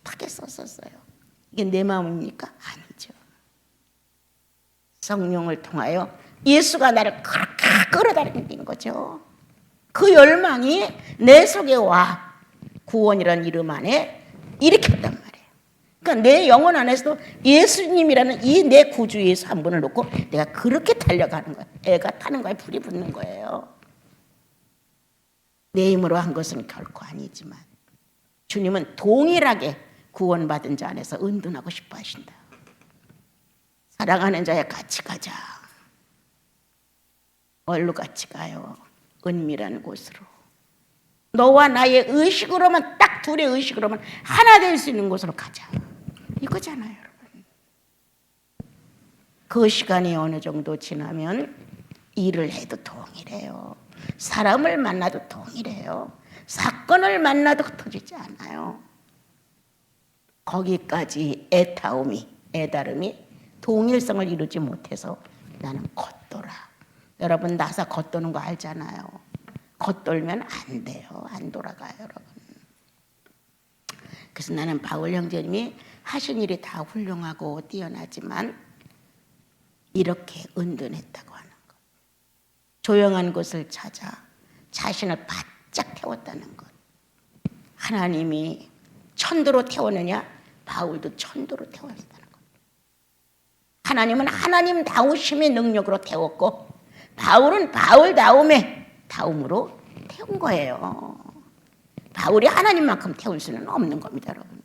Speaker 1: 애타게 썼었어요. 이게 내 마음입니까? 아니죠. 성령을 통하여 예수가 나를 그렇게 끌어다니는 거죠. 그 열망이 내 속에 와 구원이라는 이름 안에 일으켰단 말이에요. 그러니까 내 영혼 안에서도 예수님이라는 이 내 구주 예수 한 분을 놓고 내가 그렇게 달려가는 거예요. 애가 타는 거예요. 불이 붙는 거예요. 내 힘으로 한 것은 결코 아니지만 주님은 동일하게 구원받은 자 안에서 은둔하고 싶어 하신다. 사랑하는 자야 같이 가자. 어디로 같이 가요? 은밀한 곳으로. 너와 나의 의식으로만, 딱 둘의 의식으로만 하나 될 수 있는 곳으로 가자, 이거잖아요, 여러분. 그 시간이 어느 정도 지나면 일을 해도 동일해요. 사람을 만나도 동일해요. 사건을 만나도 흩어지지 않아요. 거기까지 애다름이 동일성을 이루지 못해서 나는 겉돌아. 여러분, 나사 겉도는 거 알잖아요. 겉돌면 안 돼요. 안 돌아가요, 여러분. 그래서 나는 바울 형제님이 하신 일이 다 훌륭하고 뛰어나지만 이렇게 은둔했다고 하는 것. 조용한 곳을 찾아 자신을 바짝 태웠다는 것. 하나님이 천도로 태웠느냐? 바울도 천도로 태웠다는 것. 하나님은 하나님다우심의 능력으로 태웠고 바울은 다움으로 태운 거예요. 바울이 하나님만큼 태울 수는 없는 겁니다, 여러분.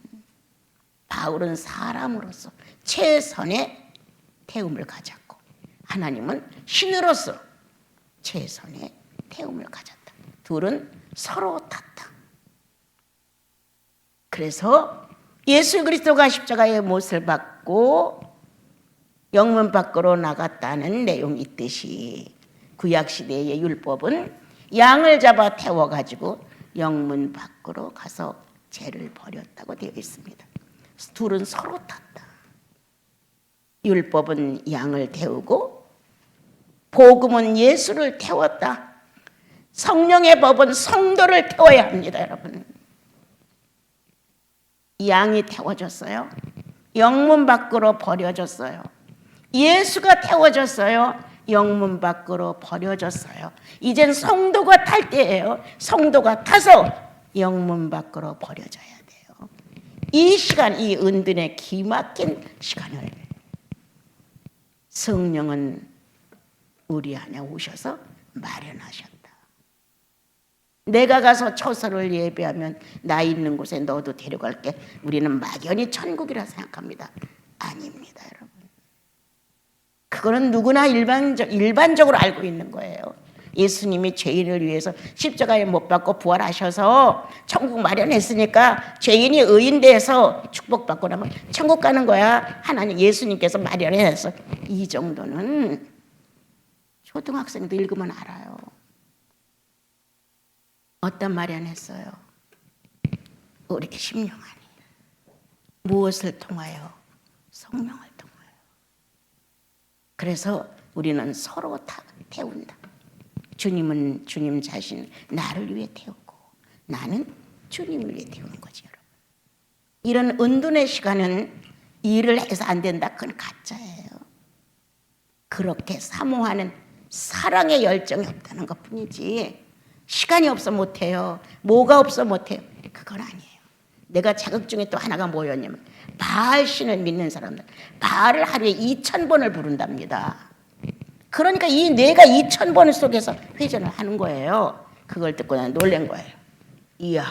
Speaker 1: 바울은 사람으로서 최선의 태움을 가졌고 하나님은 신으로서 최선의 태움을 가졌다. 둘은 서로 탔다. 그래서 예수 그리스도가 십자가의 못을 받고 영문 밖으로 나갔다는 내용이 있듯이 구약시대의 율법은 양을 잡아 태워가지고 영문 밖으로 가서 죄를 버렸다고 되어 있습니다. 둘은 서로 탔다. 율법은 양을 태우고 복음은 예수를 태웠다. 성령의 법은 성도를 태워야 합니다, 여러분. 양이 태워졌어요. 영문 밖으로 버려졌어요. 예수가 태워졌어요. 영문 밖으로 버려졌어요. 이젠 성도가 탈 때예요. 성도가 타서 영문 밖으로 버려져야 돼요. 이 시간, 이 은둔의 기막힌 시간을 성령은 우리 안에 오셔서 마련하셨다. 내가 가서 처소를 예배하면 나 있는 곳에 너도 데려갈게. 우리는 막연히 천국이라 생각합니다. 아닙니다, 여러분. 그거는 누구나 일반적으로 알고 있는 거예요. 예수님이 죄인을 위해서 십자가에 못 박고 부활하셔서 천국 마련했으니까 죄인이 의인 돼서 축복받고 나면 천국 가는 거야. 하나님 예수님께서 마련해서. 이 정도는 초등학생도 읽으면 알아요. 어떤 마련했어요? 우리 심령 안에. 무엇을 통하여? 성령을 통하여. 그래서 우리는 서로 태운다. 주님은 주님 자신 나를 위해 태우고 나는 주님을 위해 태우는 거지, 여러분. 이런 은둔의 시간은 일을 해서 안 된다. 그건 가짜예요. 그렇게 사모하는 사랑의 열정이 없다는 것뿐이지 시간이 없어 못해요. 뭐가 없어 못해요. 그건 아니에요. 내가 자극 중에 또 하나가 뭐였냐면 바알 신을 믿는 사람들, 바알을 하루에 2000번을 부른답니다. 그러니까 이 뇌가 2000번 속에서 회전을 하는 거예요. 그걸 듣고 난 놀란 거예요. 이야,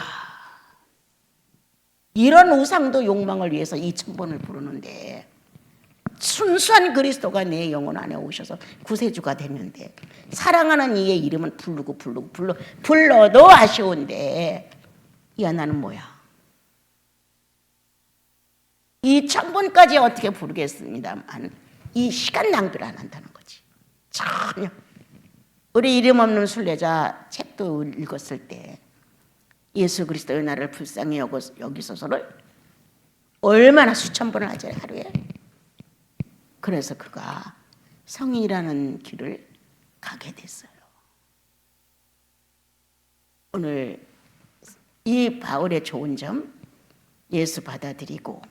Speaker 1: 이런 우상도 욕망을 위해서 2000번을 부르는데 순수한 그리스도가 내 영혼 안에 오셔서 구세주가 됐는데 사랑하는 이의 이름은 불러도 아쉬운데 야, 나는 뭐야? 2000번까지 어떻게 부르겠습니다만 이 시간 낭비를 안 한다는 거지. 전혀. 우리 이름 없는 순례자 책도 읽었을 때 예수 그리스도의 나를 불쌍히 여기소서를 얼마나 수천 번을 하잖아요, 하루에. 그래서 그가 성이라는 길을 가게 됐어요. 오늘 이 바울의 좋은 점, 예수 받아들이고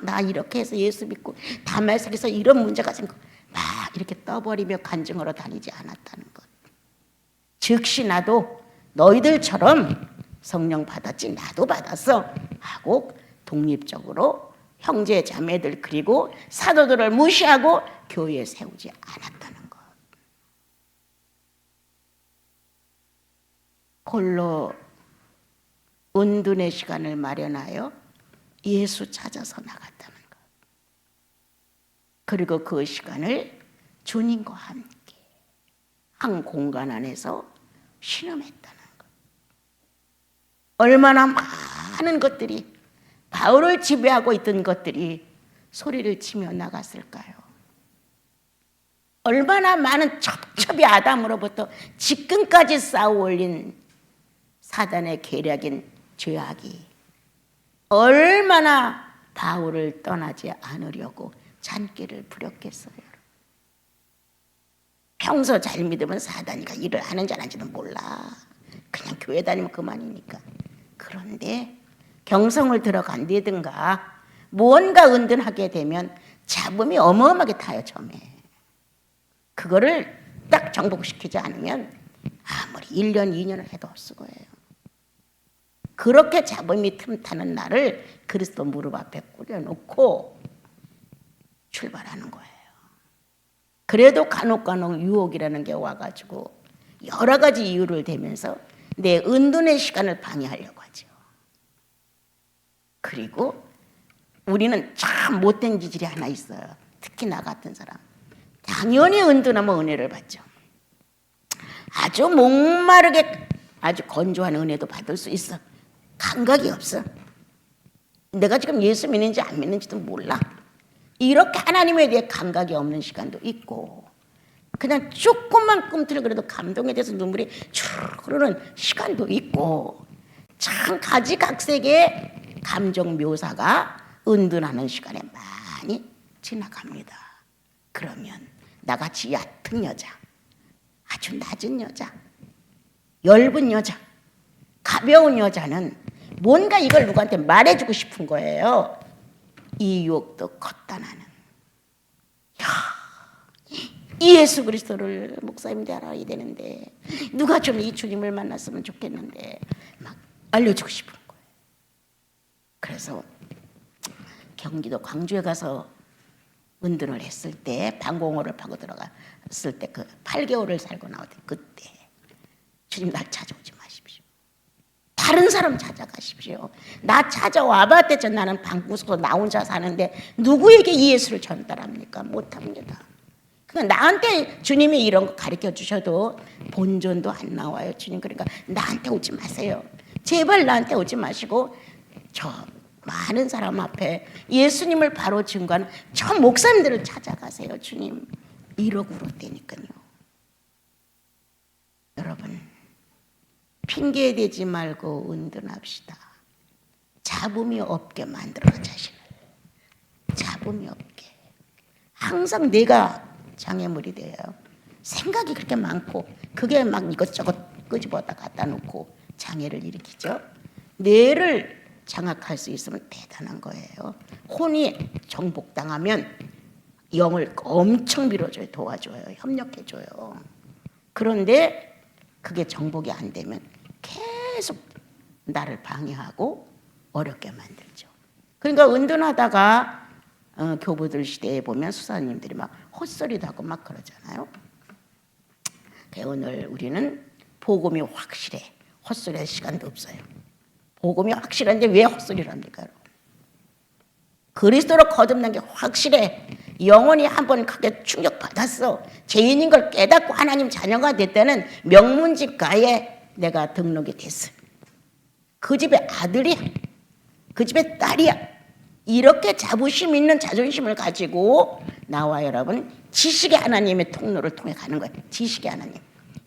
Speaker 1: 나 이렇게 해서 예수 믿고 다말섹에서 이런 문제가 생기고 막 이렇게 떠버리며 간증하러 다니지 않았다는 것. 즉시 나도 너희들처럼 성령 받았지 나도 받았어 하고 독립적으로 형제 자매들 그리고 사도들을 무시하고 교회에 세우지 않았다는 것. 홀로 은둔의 시간을 마련하여 예수 찾아서 나갔다는 것. 그리고 그 시간을 주님과 함께 한 공간 안에서 신음했다는 것. 얼마나 많은 것들이, 바울을 지배하고 있던 것들이 소리를 치며 나갔을까요? 얼마나 많은 첩첩이 아담으로부터 지금까지 쌓아 올린 사단의 계략인 죄악이 얼마나 바울을 떠나지 않으려고 잔꾀를 부렸겠어요. 평소 잘 믿으면 사단이가 일을 하는지 안 하는지는 몰라. 그냥 교회 다니면 그만이니까. 그런데 경성을 들어간다든가 무언가 은둔하게 되면 잡음이 어마어마하게 타요. 처음에 그거를 딱 정복시키지 않으면 아무리 1년 2년을 해도 없을 거예요. 그렇게 잡음이 틈타는 날을 그리스도 무릎 앞에 꾸려놓고 출발하는 거예요. 그래도 간혹 유혹이라는 게 와가지고 여러 가지 이유를 대면서 내 은둔의 시간을 방해하려고 하죠. 그리고 우리는 참 못된 기질이 하나 있어요. 특히 나 같은 사람. 당연히 은둔하면 은혜를 받죠. 아주 목마르게 아주 건조한 은혜도 받을 수 있어. 감각이 없어. 내가 지금 예수 믿는지 안 믿는지도 몰라. 이렇게 하나님에 대해 감각이 없는 시간도 있고, 그냥 조금만 꿈틀거려도 감동에 대해서 눈물이 쭉 흐르는 시간도 있고, 참 가지각색의 감정 묘사가 은둔하는 시간에 많이 지나갑니다. 그러면 나같이 얕은 여자, 아주 낮은 여자, 엷은 여자, 가벼운 여자는 뭔가 이걸 누구한테 말해주고 싶은 거예요. 이 유혹도 컸다. 나는 이 예수 그리스도를 목사님들 알아야 되는데, 누가 좀 이 주님을 만났으면 좋겠는데 막 알려주고 싶은 거예요. 그래서 경기도 광주에 가서 은둔을 했을 때, 방공호를 파고 들어갔을 때, 그 8개월을 살고 나왔더니 그때 주님 날 찾아오지 마십시오. 다른 사람 찾아가십시오. 나 찾아와 봤대죠. 나는 방구석에서 나 혼자 사는데 누구에게 이 예수를 전달합니까? 못합니다. 그러니까 나한테 주님이 이런 거 가르쳐 주셔도 본전도 안 나와요. 주님, 그러니까 나한테 오지 마세요. 제발 나한테 오지 마시고 저 많은 사람 앞에 예수님을 바로 증거하는 저 목사님들을 찾아가세요. 주님, 이러고 그랬다니까요. 여러분, 핑계 대지 말고 은둔합시다. 잡음이 없게 만들어, 자신을. 잡음이 없게. 항상 내가 장애물이 돼요. 생각이 그렇게 많고 그게 막 이것저것 끄집어다 갖다 놓고 장애를 일으키죠. 뇌를 장악할 수 있으면 대단한 거예요. 혼이 정복당하면 영을 엄청 밀어줘요. 도와줘요. 협력해줘요. 그런데 그게 정복이 안 되면 계속 나를 방해하고 어렵게 만들죠. 그러니까 은둔하다가 교부들 시대에 보면 수사님들이 막 헛소리도 하고 막 그러잖아요. 오늘 우리는 복음이 확실해. 헛소리할 시간도 없어요. 복음이 확실한데 왜 헛소리를 합니까? 그리스도로 거듭난 게 확실해. 영혼이 한번 크게 충격받았어. 죄인인 걸 깨닫고 하나님 자녀가 됐다는 명문집가에 내가 등록이 됐어. 그 집의 아들이야. 그 집의 딸이야. 이렇게 자부심 있는 자존심을 가지고 나와 여러분 지식의 하나님의 통로를 통해 가는 거예요. 지식의 하나님,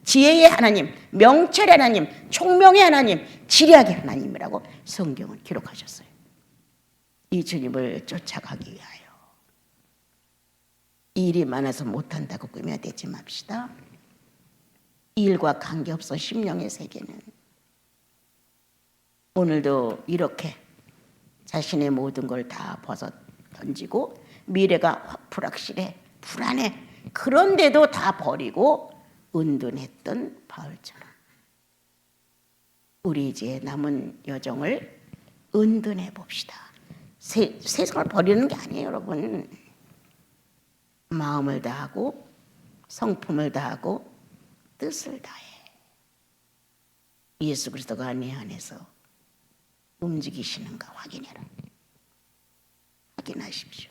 Speaker 1: 지혜의 하나님, 명철의 하나님, 총명의 하나님, 지략의 하나님이라고 성경은 기록하셨어요. 이 주님을 쫓아가기 위하여. 일이 많아서 못한다고 꾸며대지 맙시다. 일과 관계없어 심령의 세계는. 오늘도 이렇게 자신의 모든 걸 다 벗어 던지고 미래가 불확실해, 불안해. 그런데도 다 버리고 은둔했던 바울처럼 우리 이제 남은 여정을 은둔해 봅시다. 세상을 버리는 게 아니에요, 여러분. 마음을 다하고 성품을 다하고 뜻을 다해. 예수 그리스도가 내 안에서 움직이시는가 확인해라. 확인하십시오.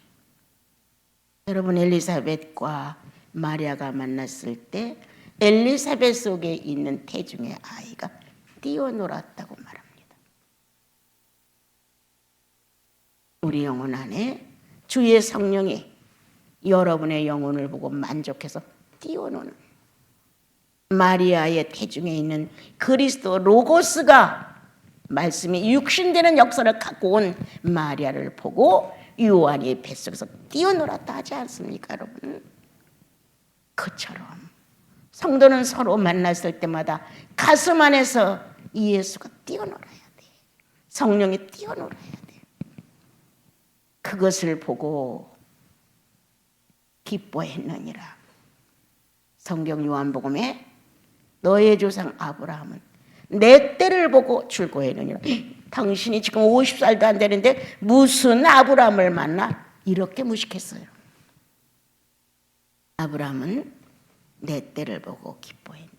Speaker 1: 여러분, 엘리사벳과 마리아가 만났을 때 엘리사벳 속에 있는 태중의 아이가 뛰어놀았다고 말합니다. 우리 영혼 안에 주의 성령이 여러분의 영혼을 보고 만족해서 띄워놓는 마리아의 태중에 있는 그리스도 로고스가 말씀이 육신되는 역사를 갖고 온 마리아를 보고 요한이 뱃속에서 뛰어놀았다 하지 않습니까, 여러분? 그처럼 성도는 서로 만났을 때마다 가슴 안에서 예수가 뛰어놀아야 돼. 성령이 뛰어놀아야 돼. 그것을 보고 기뻐했느니라. 성경 요한복음에 너의 조상 아브라함은 내 때를 보고 즐거워했느니라. 당신이 지금 50살도 안 되는데 무슨 아브라함을 만나? 이렇게 무식했어요. 아브라함은 내 때를 보고 기뻐했느니라.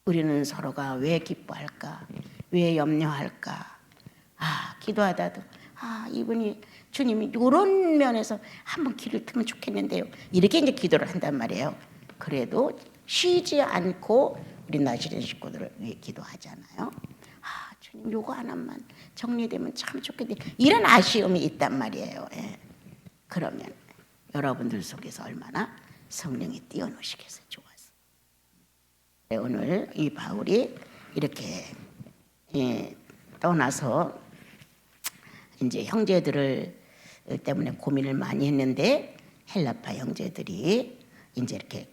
Speaker 1: 우리는 서로가 왜 기뻐할까? 왜 염려할까? 기도하다도 이분이 주님이 이런 면에서 한번 길을 트면 좋겠는데요. 이렇게 이제 기도를 한단 말이에요. 그래도 쉬지 않고 우리 나시린 식구들을 위해 기도하잖아요. 주님 요거 하나만 정리되면 참 좋겠네. 이런 아쉬움이 있단 말이에요. 예. 그러면 여러분들 속에서 얼마나 성령이 뛰어노시겠어요. 좋아서. 네, 오늘 이 바울이 이렇게 떠나서 이제 형제들을 때문에 고민을 많이 했는데 헬라파 형제들이 이제 이렇게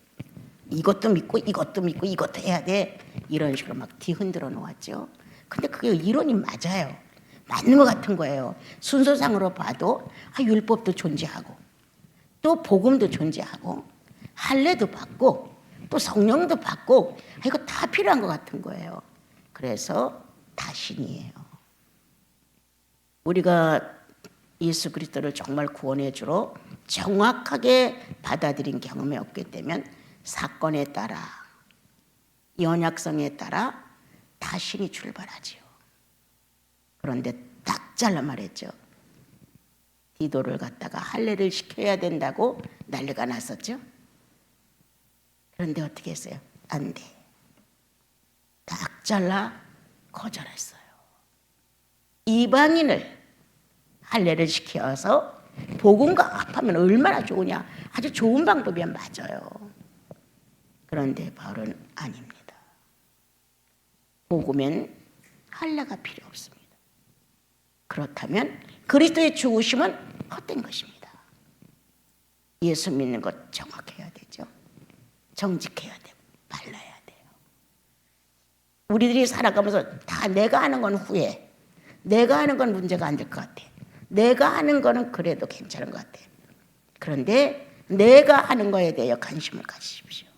Speaker 1: 이것도 믿고 이것도 믿고 이것도 해야 돼 이런 식으로 막 뒤흔들어 놓았죠. 근데 그게 이론이 맞아요. 맞는 것 같은 거예요. 순서상으로 봐도 율법도 존재하고 또 복음도 존재하고 할례도 받고 또 성령도 받고 이거 다 필요한 것 같은 거예요. 그래서 다 신이에요. 우리가 예수 그리스도를 정말 구원의 주로 정확하게 받아들인 경험이 없기 때문에 사건에 따라 연약성에 따라 다 신이 출발하지요. 그런데 딱 잘라 말했죠. 디도를 갖다가 할례를 시켜야 된다고 난리가 났었죠. 그런데 어떻게 했어요? 안 돼. 딱 잘라 거절했어요. 이방인을 할례를 시켜서 복음과 합하면 얼마나 좋으냐. 아주 좋은 방법이야. 맞아요. 그런데 바울은 아닙니다. 복음엔 할례가 필요 없습니다. 그렇다면 그리스도의 죽으심은 헛된 것입니다. 예수 믿는 것 정확해야 되죠. 정직해야 되고 발라야 돼요. 우리들이 살아가면서 다 내가 하는 건 후회, 내가 하는 건 문제가 안 될 것 같아. 내가 하는 거는 그래도 괜찮은 것 같아. 그런데 내가 하는 거에 대해 관심을 가지십시오.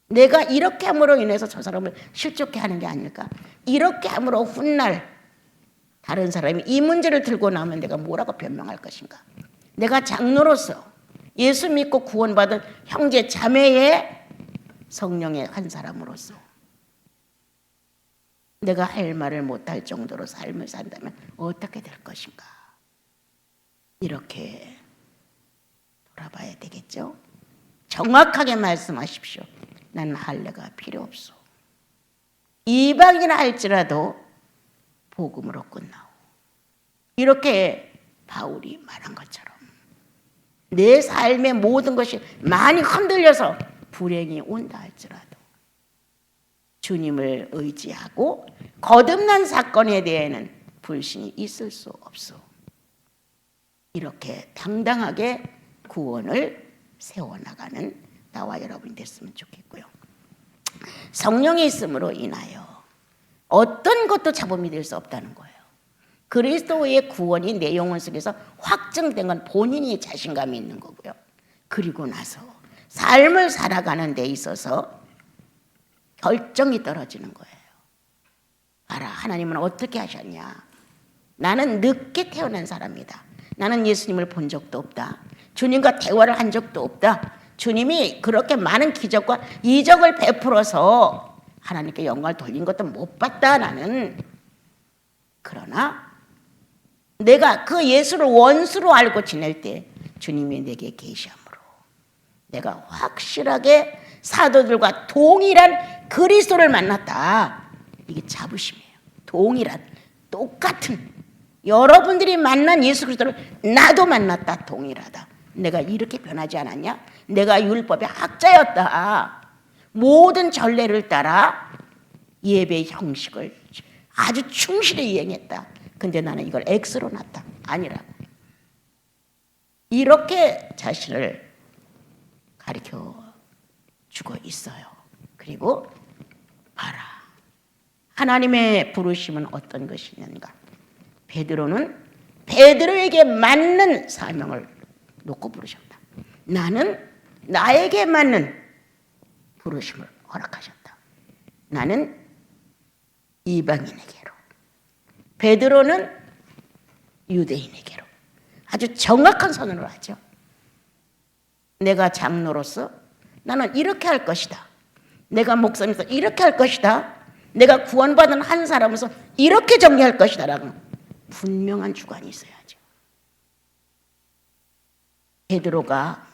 Speaker 1: 내가 이렇게 함으로 인해서 저 사람을 실족해 하는 게 아닐까? 이렇게 함으로 훗날 다른 사람이 이 문제를 들고 나오면 내가 뭐라고 변명할 것인가? 내가 장로로서 예수 믿고 구원받은 형제 자매의 성령의 한 사람으로서 내가 할 말을 못할 정도로 삶을 산다면 어떻게 될 것인가? 이렇게 돌아봐야 되겠죠? 정확하게 말씀하십시오. 나는 할례가 필요 없소. 이방이나 할지라도 복음으로 끝나오. 이렇게 바울이 말한 것처럼 내 삶의 모든 것이 많이 흔들려서 불행이 온다 할지라도 주님을 의지하고 거듭난 사건에 대해서는 불신이 있을 수 없소. 이렇게 당당하게 구원을 세워나가는 나와 여러분이 됐으면 좋겠고요. 성령이 있음으로 인하여 어떤 것도 잡음이 될 수 없다는 거예요. 그리스도의 구원이 내 영혼 속에서 확증된 건 본인이 자신감이 있는 거고요. 그리고 나서 삶을 살아가는 데 있어서 결정이 떨어지는 거예요. 봐라, 하나님은 어떻게 하셨냐. 나는 늦게 태어난 사람이다. 나는 예수님을 본 적도 없다. 주님과 대화를 한 적도 없다. 주님이 그렇게 많은 기적과 이적을 베풀어서 하나님께 영광을 돌린 것도 못 봤다 나는. 그러나 내가 그 예수를 원수로 알고 지낼 때 주님이 내게 계시함으로 내가 확실하게 사도들과 동일한 그리스도를 만났다. 이게 자부심이에요. 동일한 똑같은 여러분들이 만난 예수 그리스도를 나도 만났다 동일하다. 내가 이렇게 변하지 않았냐? 내가 율법의 학자였다. 모든 전례를 따라 예배 형식을 아주 충실히 이행했다. 근데 나는 이걸 X로 놨다. 아니라고. 이렇게 자신을 가르쳐 주고 있어요. 그리고 봐라. 하나님의 부르심은 어떤 것이냐가. 베드로는 베드로에게 맞는 사명을 놓고 부르셨다. 나는 나에게 맞는 부르심을 허락하셨다. 나는 이방인에게로, 베드로는 유대인에게로. 아주 정확한 선언을 하죠. 내가 장로로서 나는 이렇게 할 것이다. 내가 목사님으로서 이렇게 할 것이다. 내가 구원받은 한 사람으로서 이렇게 정리할 것이다 라는 분명한 주관이 있어야죠. 베드로가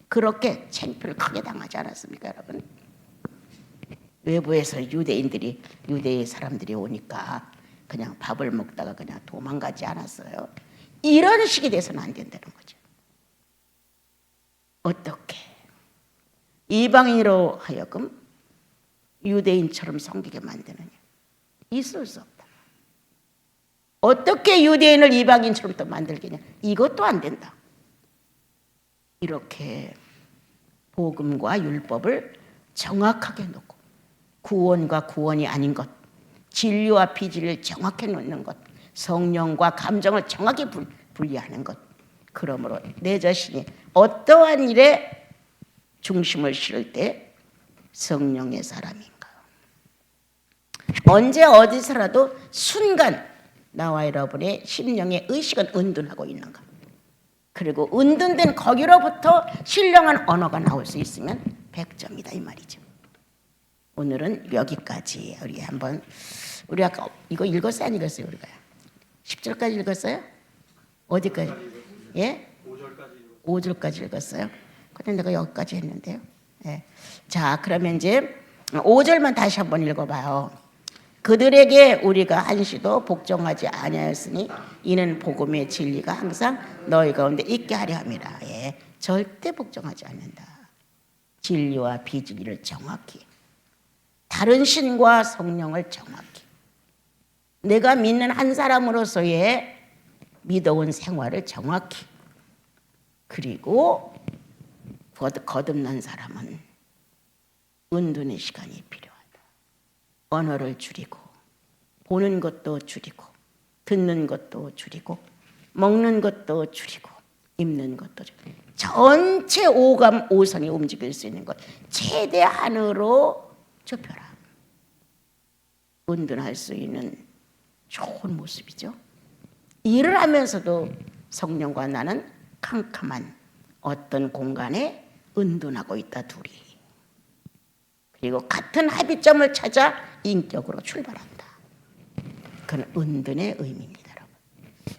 Speaker 1: 그렇게 창피를 크게 당하지 않았습니까, 여러분? 외부에서 유대의 사람들이 오니까 그냥 밥을 먹다가 그냥 도망가지 않았어요. 이런 식이 돼서는 안 된다는 거죠. 어떻게 이방인으로 하여금 유대인처럼 섬기게 만드느냐? 있을 수 없다. 어떻게 유대인을 이방인처럼 또 만들겠냐? 이것도 안 된다. 이렇게 복음과 율법을 정확하게 놓고 구원과 구원이 아닌 것, 진리와 비진리를 정확히 놓는 것, 성령과 감정을 정확히 분리하는 것. 그러므로 내 자신이 어떠한 일에 중심을 실을 때 성령의 사람인가. 언제 어디서라도 순간 나와 여러분의 심령의 의식은 은둔하고 있는가. 그리고 은둔된 거기로부터 신령한 언어가 나올 수 있으면 100점이다 이 말이죠. 오늘은 여기까지. 우리 아까 이거 읽었어요 안 읽었어요? 우리가 10절까지 읽었어요? 어디까지? 예? 5절까지 읽었어요. 근데 내가 여기까지 했는데요. 예. 자, 그러면 이제 5절만 다시 한번 읽어봐요. 그들에게 우리가 한시도 복종하지 아니하였으니 이는 복음의 진리가 항상 너희 가운데 있게 하려 함이라. 예. 절대 복종하지 않는다. 진리와 비진리를 정확히, 다른 신과 성령을 정확히, 내가 믿는 한 사람으로서의 믿어온 생활을 정확히, 그리고 거듭난 사람은 은둔의 시간이 필요하다. 언어를 줄이고, 보는 것도 줄이고, 듣는 것도 줄이고, 먹는 것도 줄이고, 입는 것도 줄이고, 전체 오감 오성이 움직일 수 있는 것 최대한으로 좁혀라. 은둔할 수 있는 좋은 모습이죠. 일을 하면서도 성령과 나는 캄캄한 어떤 공간에 은둔하고 있다 둘이. 그리고 같은 합의점을 찾아 인격으로 출발한다. 그건 은둔의 의미입니다.